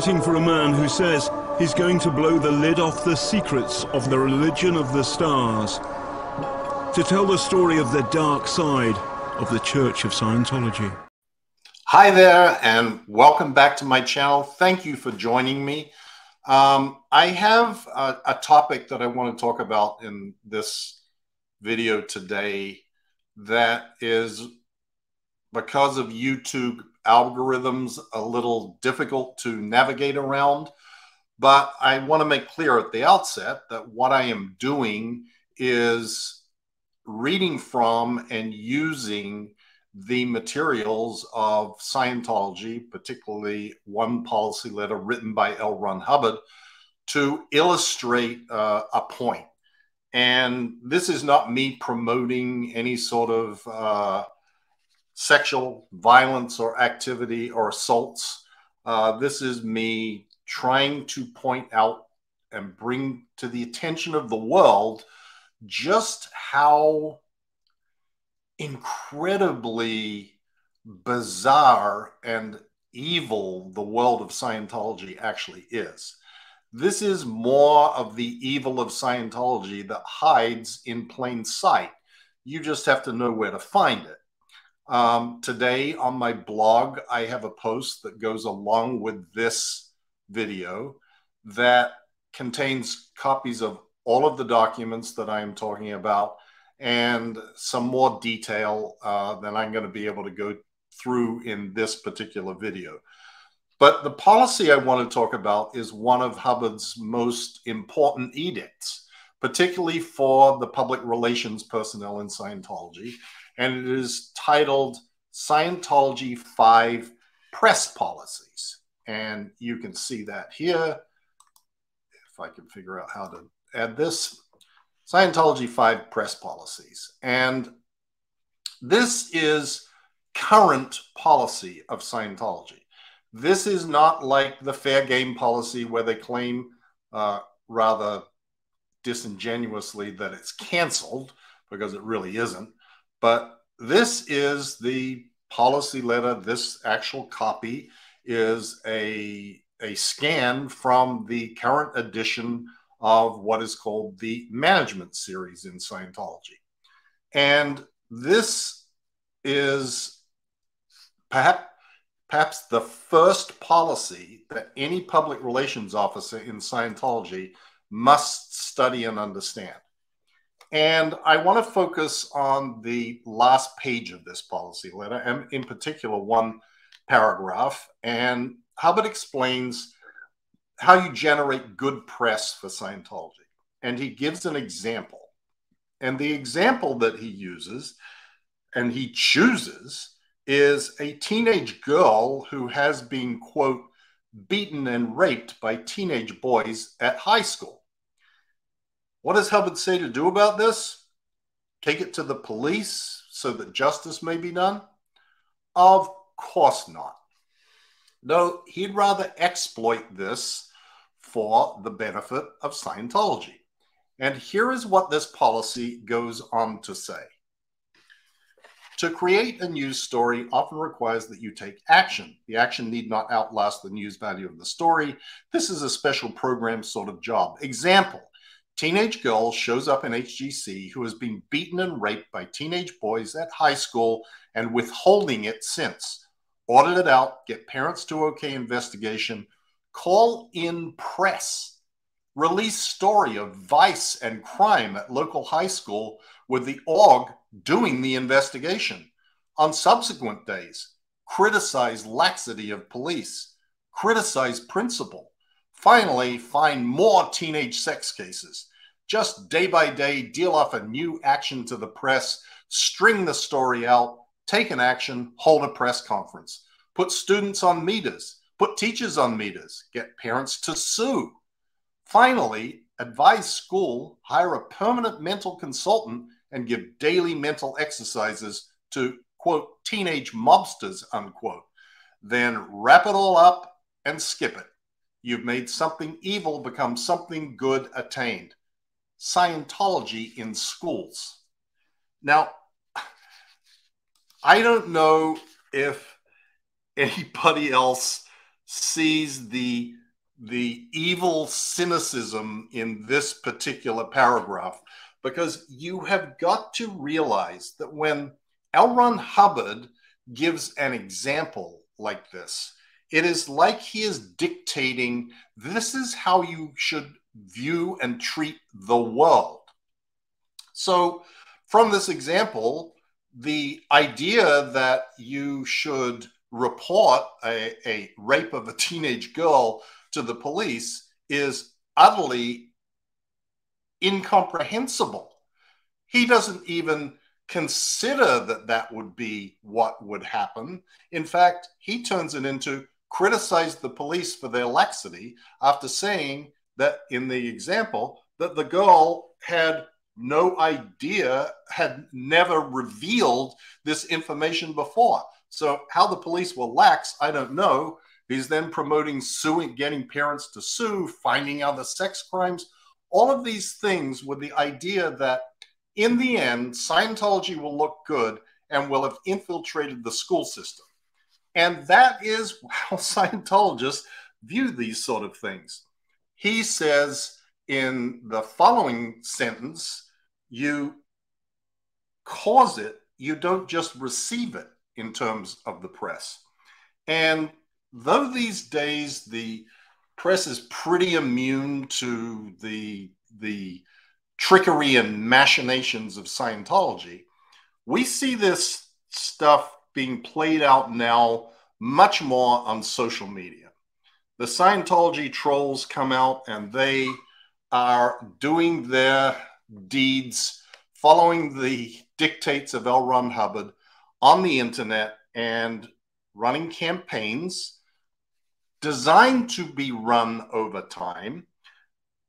waiting for a man who says he's going to blow the lid off the secrets of the religion of the stars, to tell the story of the dark side of the Church of Scientology. Hi there, and welcome back to my channel. Thank you for joining me. I have a topic that I want to talk about in this video today that is, because of YouTube algorithms, a little difficult to navigate around. But I want to make clear at the outset that what I am doing is reading from and using the materials of Scientology, particularly one policy letter written by L. Ron Hubbard, to illustrate a point. And this is not me promoting any sort of sexual violence or activity or assaults. This is me trying to point out and bring to the attention of the world just how incredibly bizarre and evil the world of Scientology actually is. This is more of the evil of Scientology that hides in plain sight. You just have to know where to find it. Today on my blog, I have a post that goes along with this video that contains copies of all of the documents that I am talking about and some more detail than I'm going to be able to go through in this particular video. But the policy I want to talk about is one of Hubbard's most important edicts, particularly for the public relations personnel in Scientology. And it is titled Scientology 5 Press Policies. And you can see that here. If I can figure out how to add this. Scientology 5 Press Policies. And this is current policy of Scientology. This is not like the fair game policy where they claim rather disingenuously that it's canceled, because it really isn't. But this is the policy letter. This actual copy is a scan from the current edition of what is called the Management Series in Scientology. And this is perhaps the first policy that any public relations officer in Scientology must study and understand. And I want to focus on the last page of this policy letter, and in particular one paragraph. And Hubbard explains how you generate good press for Scientology. And he gives an example. And the example that he uses and he chooses is a teenage girl who has been, quote, beaten and raped by teenage boys at high school. What does Hubbard say to do about this? Take it to the police so that justice may be done? Of course not. No, he'd rather exploit this for the benefit of Scientology. And here is what this policy goes on to say. To create a news story often requires that you take action. The action need not outlast the news value of the story. This is a special program sort of job. Example. Teenage girl shows up in HGC who has been beaten and raped by teenage boys at high school and withholding it since. Audit it out, get parents to okay investigation, call in press, release story of vice and crime at local high school with the org doing the investigation. On subsequent days, criticize laxity of police, criticize principal. Finally, find more teenage sex cases. Just day by day, deal off a new action to the press, string the story out, take an action, hold a press conference, put students on meters, put teachers on meters, get parents to sue. Finally, advise school, hire a permanent mental consultant, and give daily mental exercises to, quote, teenage mobsters, unquote. Then wrap it all up and skip it. You've made something evil become something good attained. Scientology in schools. Now, I don't know if anybody else sees the evil cynicism in this particular paragraph, because you have got to realize that when L. Ron Hubbard gives an example like this, it is like he is dictating, this is how you should view and treat the world. So from this example, the idea that you should report a rape of a teenage girl to the police is utterly incomprehensible. He doesn't even consider that that would be what would happen. In fact, he turns it into criticize the police for their laxity after saying that in the example that the girl had no idea, had never revealed this information before. So how the police were lax, I don't know. He's then promoting suing, getting parents to sue, finding out the sex crimes, all of these things with the idea that in the end, Scientology will look good and will have infiltrated the school system. And that is how Scientologists view these sort of things. He says in the following sentence, you cause it, you don't just receive it in terms of the press. And though these days the press is pretty immune to the trickery and machinations of Scientology, we see this stuff being played out now much more on social media. The Scientology trolls come out and they are doing their deeds following the dictates of L. Ron Hubbard on the internet and running campaigns designed to be run over time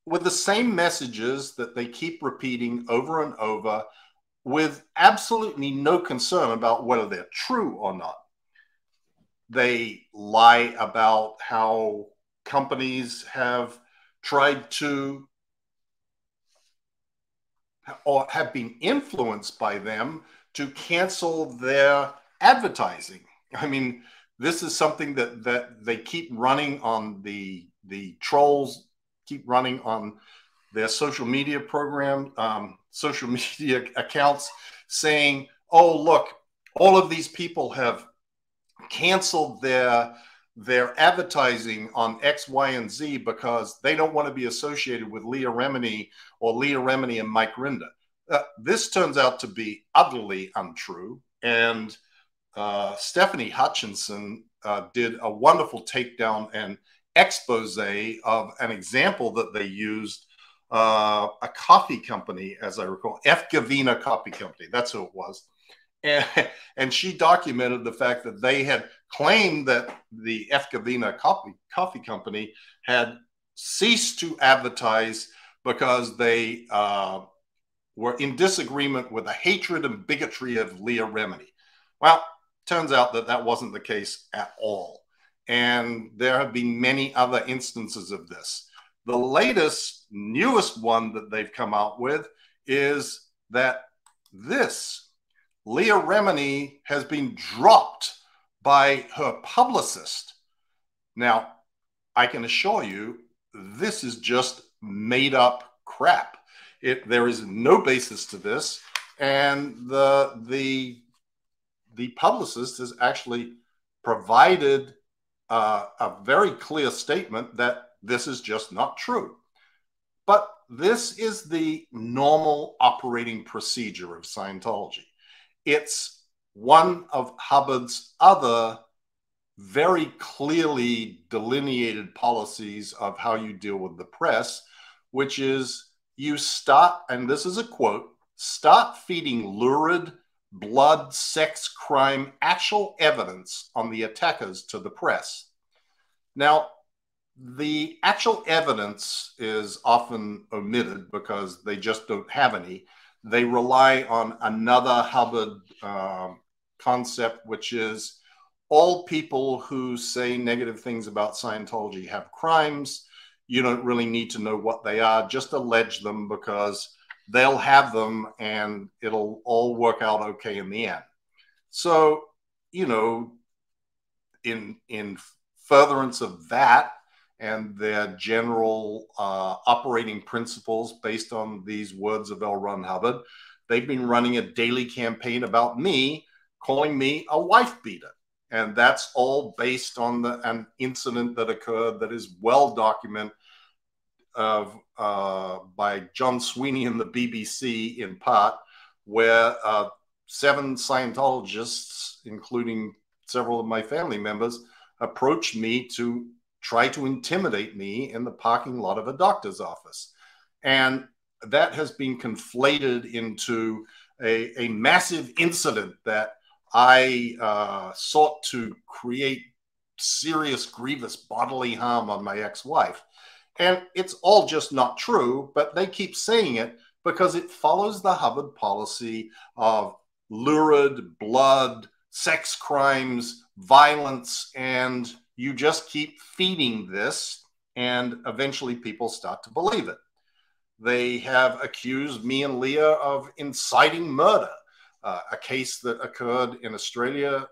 with the same messages that they keep repeating over and over with absolutely no concern about whether they're true or not. They lie about how companies have tried to or have been influenced by them to cancel their advertising. I mean, this is something that they keep running on the trolls, keep running on their social media program, social media accounts saying, oh, look, all of these people have canceled their advertising on X, Y, and Z because they don't want to be associated with Leah Remini or Leah Remini and Mike Rinder. This turns out to be utterly untrue. And Stephanie Hutchinson did a wonderful takedown and expose of an example that they used, a coffee company, as I recall, F. Gavina Coffee Company. That's who it was. And she documented the fact that they had claimed that the F. Gavina Coffee Company had ceased to advertise because they were in disagreement with the hatred and bigotry of Leah Remini. Well, turns out that that wasn't the case at all. And there have been many other instances of this. The latest, newest one that they've come out with is that Leah Remini has been dropped by her publicist. Now, I can assure you, this is just made up crap. There is no basis to this, and the publicist has actually provided a very clear statement that this is just not true. But this is the normal operating procedure of Scientology. It's one of Hubbard's other very clearly delineated policies of how you deal with the press, which is you start, and this is a quote, start feeding lurid blood, sex, crime, actual evidence on the attackers to the press. Now, the actual evidence is often omitted because they just don't have any. They rely on another Hubbard concept, which is all people who say negative things about Scientology have crimes. You don't really need to know what they are. Just allege them because they'll have them and it'll all work out okay in the end. So, you know, in furtherance of that and their general operating principles based on these words of L. Ron Hubbard, they've been running a daily campaign about me, calling me a wife beater. And that's all based on an incident that occurred that is well documented by John Sweeney and the BBC in part, where 7 Scientologists, including several of my family members, approached me to try to intimidate me in the parking lot of a doctor's office. And that has been conflated into a massive incident that I sought to create serious, grievous bodily harm on my ex-wife. And it's all just not true, but they keep saying it because it follows the Hubbard policy of lurid, blood, sex crimes, violence, and you just keep feeding this, and eventually people start to believe it. They have accused me and Leah of inciting murder, a case that occurred in Australia,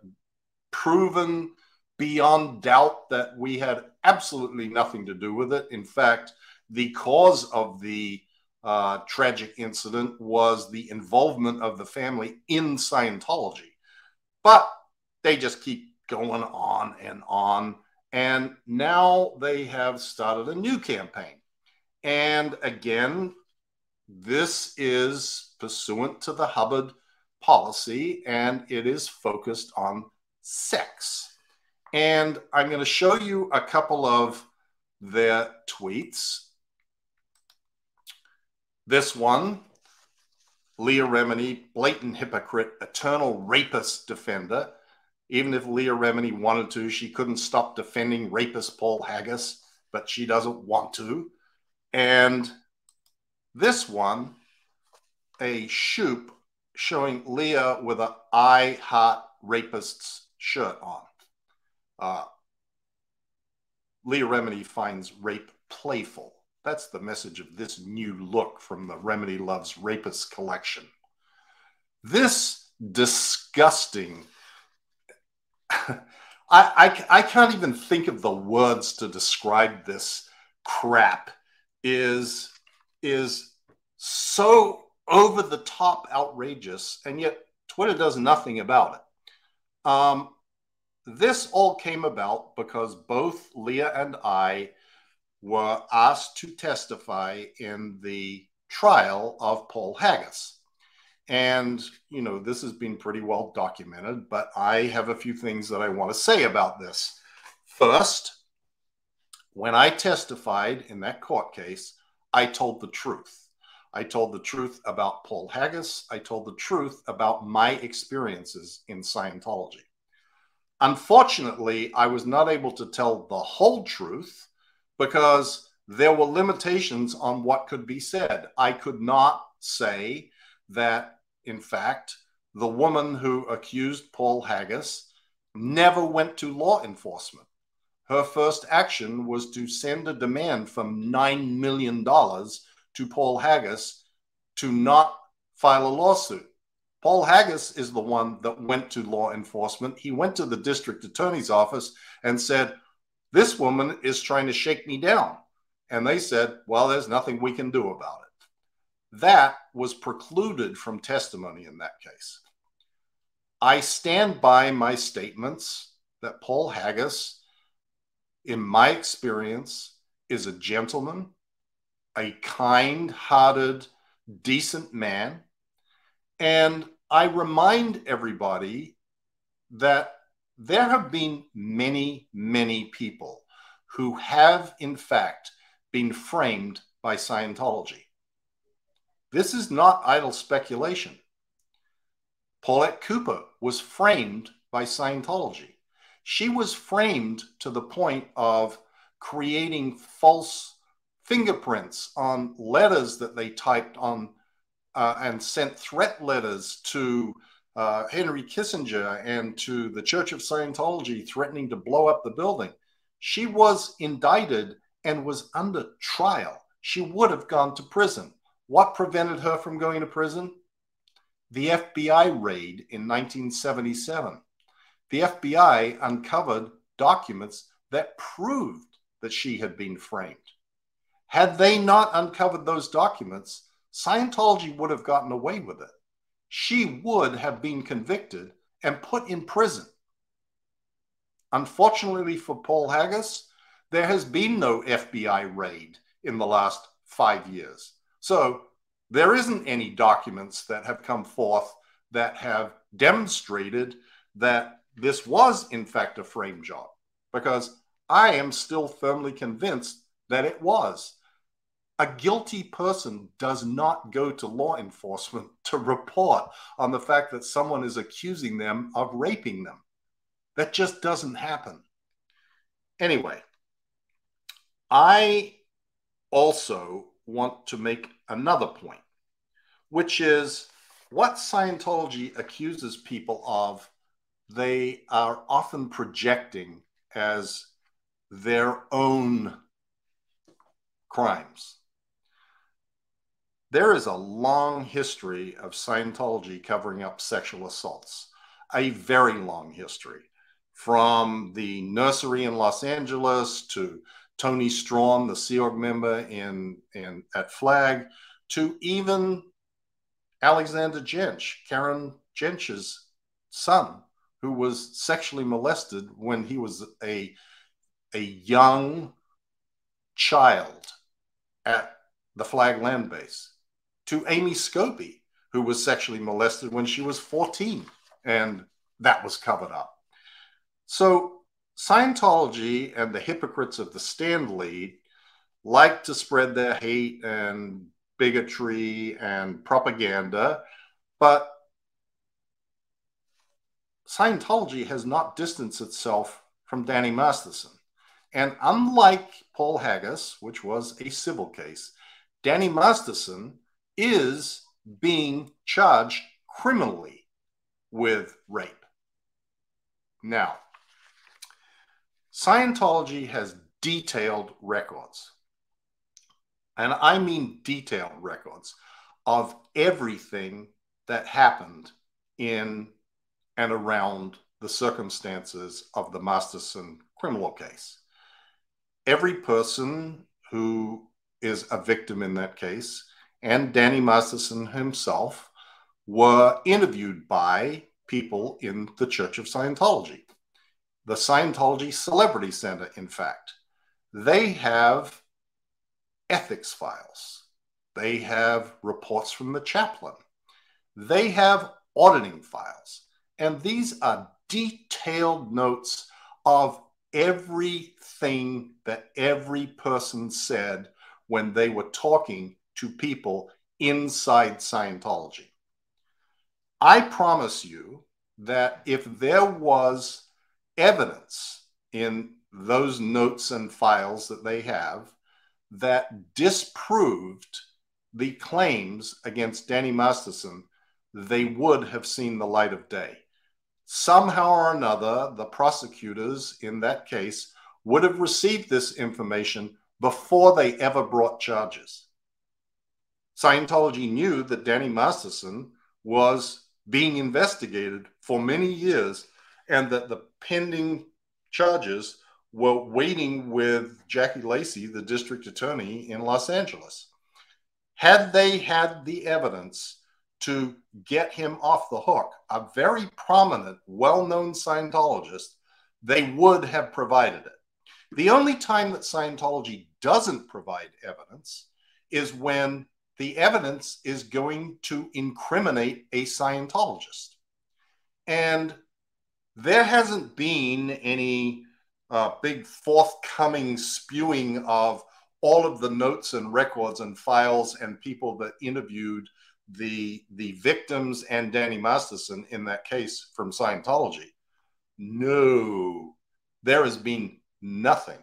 proven beyond doubt that we had absolutely nothing to do with it. In fact, the cause of the tragic incident was the involvement of the family in Scientology. But they just keep going on. And now they have started a new campaign. And again, this is pursuant to the Hubbard policy, and it is focused on sex. And I'm going to show you a couple of their tweets. This one, Leah Remini, blatant hypocrite, eternal rapist defender. Even if Leah Remini wanted to, she couldn't stop defending rapist Paul Haggis, but she doesn't want to. And this one, a shoop showing Leah with an I Heart Rapists shirt on. Leah Remini finds rape playful. That's the message of this new look from the Remini Loves Rapists collection. This disgusting, I can't even think of the words to describe this crap, is so over the top outrageous, and yet Twitter does nothing about it. This all came about because both Leah and I were asked to testify in the trial of Paul Haggis. And, you know, this has been pretty well documented, but I have a few things that I want to say about this. First, when I testified in that court case, I told the truth. I told the truth about Paul Haggis. I told the truth about my experiences in Scientology. Unfortunately, I was not able to tell the whole truth because there were limitations on what could be said. I could not say that, in fact, the woman who accused Paul Haggis never went to law enforcement. Her first action was to send a demand from $9 million to Paul Haggis to not file a lawsuit. Paul Haggis is the one that went to law enforcement. He went to the district attorney's office and said, "This woman is trying to shake me down." And they said, "Well, there's nothing we can do about it." That was precluded from testimony in that case. I stand by my statements that Paul Haggis, in my experience, is a gentleman, a kind-hearted, decent man. And I remind everybody that there have been many, many people who have, in fact, been framed by Scientology. This is not idle speculation. Paulette Cooper was framed by Scientology. She was framed to the point of creating false fingerprints on letters that they typed on and sent threat letters to Henry Kissinger and to the Church of Scientology, threatening to blow up the building. She was indicted and was under trial. She would have gone to prison. What prevented her from going to prison? The FBI raid in 1977. The FBI uncovered documents that proved that she had been framed. Had they not uncovered those documents, Scientology would have gotten away with it. She would have been convicted and put in prison. Unfortunately for Paul Haggis, there has been no FBI raid in the last 5 years. So there isn't any documents that have come forth that have demonstrated that this was in fact a frame job, because I am still firmly convinced that it was. A guilty person does not go to law enforcement to report on the fact that someone is accusing them of raping them. That just doesn't happen. Anyway, I also want to make another point, which is what Scientology accuses people of, they are often projecting as their own crimes. There is a long history of Scientology covering up sexual assaults, a very long history, from the nursery in Los Angeles to Tony Strawn, the Sea Org member at Flag, to even Alexander Jensch, Karen Jensch's son, who was sexually molested when he was a young child at the Flag land base, to Amy Scobie, who was sexually molested when she was 14, and that was covered up. So Scientology and the hypocrites of the stand lead like to spread their hate and bigotry and propaganda, but Scientology has not distanced itself from Danny Masterson. And unlike Paul Haggis, which was a civil case, Danny Masterson is being charged criminally with rape. Now, Scientology has detailed records, and I mean detailed records, of everything that happened in and around the circumstances of the Masterson criminal case. Every person who is a victim in that case, and Danny Masterson himself, were interviewed by people in the Church of Scientology. The Scientology Celebrity Center, in fact. They have ethics files. They have reports from the chaplain. They have auditing files. And these are detailed notes of everything that every person said when they were talking to people inside Scientology. I promise you that if there was evidence in those notes and files that they have that disproved the claims against Danny Masterson, they would have seen the light of day. Somehow or another, the prosecutors in that case would have received this information before they ever brought charges. Scientology knew that Danny Masterson was being investigated for many years and that the pending charges were waiting with Jackie Lacey, the district attorney in Los Angeles. Had they had the evidence to get him off the hook, a very prominent, well-known Scientologist, they would have provided it. The only time that Scientology doesn't provide evidence is when the evidence is going to incriminate a Scientologist. And there hasn't been any big forthcoming spewing of all of the notes and records and files and people that interviewed the victims and Danny Masterson in that case from Scientology. No, there has been nothing.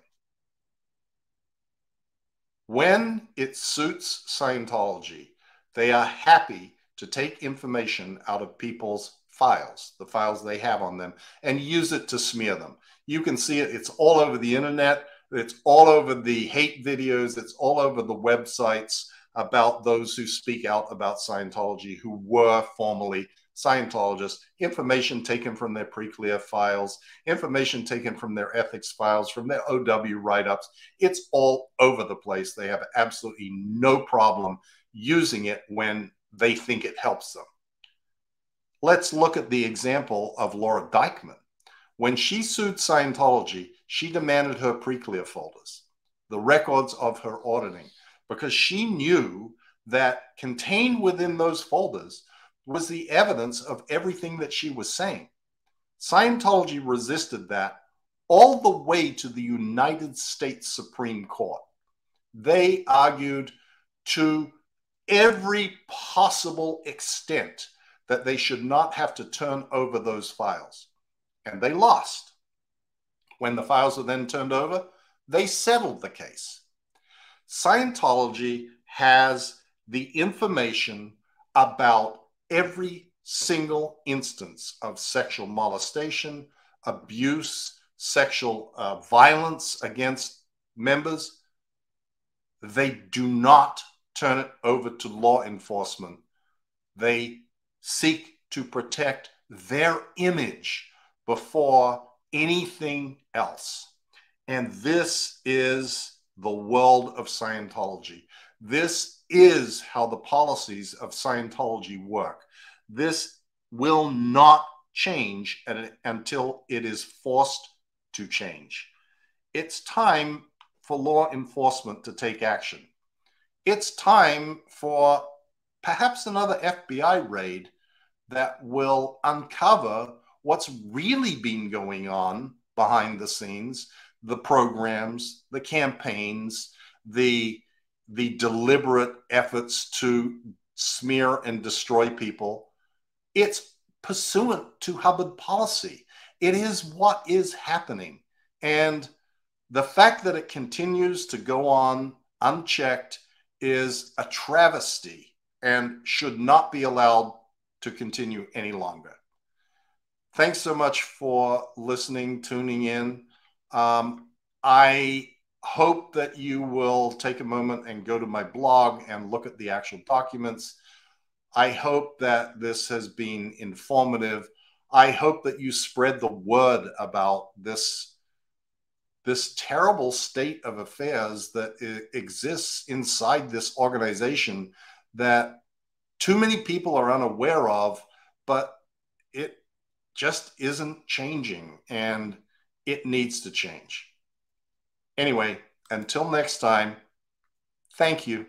When it suits Scientology, they are happy to take information out of people's files, the files they have on them, and use it to smear them. You can see it. It's all over the internet. It's all over the hate videos. It's all over the websites about those who speak out about Scientology who were formerly Scientologists, information taken from their pre-clear files, information taken from their ethics files, from their OW write-ups. It's all over the place. They have absolutely no problem using it when they think it helps them. Let's look at the example of Laura Dykman. When she sued Scientology, she demanded her pre-clear folders, the records of her auditing, because she knew that contained within those folders was the evidence of everything that she was saying. Scientology resisted that all the way to the United States Supreme Court. They argued to every possible extent that they should not have to turn over those files. And they lost. When the files were then turned over, they settled the case. Scientology has the information about every single instance of sexual molestation, abuse, sexual violence against members. They do not turn it over to law enforcement. They seek to protect their image before anything else. And this is the world of Scientology. This is how the policies of Scientology work. This will not change until it is forced to change. It's time for law enforcement to take action. It's time for perhaps another FBI raid that will uncover what's really been going on behind the scenes, the programs, the campaigns, the deliberate efforts to smear and destroy people. It's pursuant to Hubbard policy. It is what is happening. And the fact that it continues to go on unchecked is a travesty and should not be allowed to continue any longer. Thanks so much for listening, tuning in. I hope that you will take a moment and go to my blog and look at the actual documents. I hope that this has been informative. I hope that you spread the word about this terrible state of affairs that exists inside this organization that too many people are unaware of, but it just isn't changing, and it needs to change. Anyway, until next time, thank you.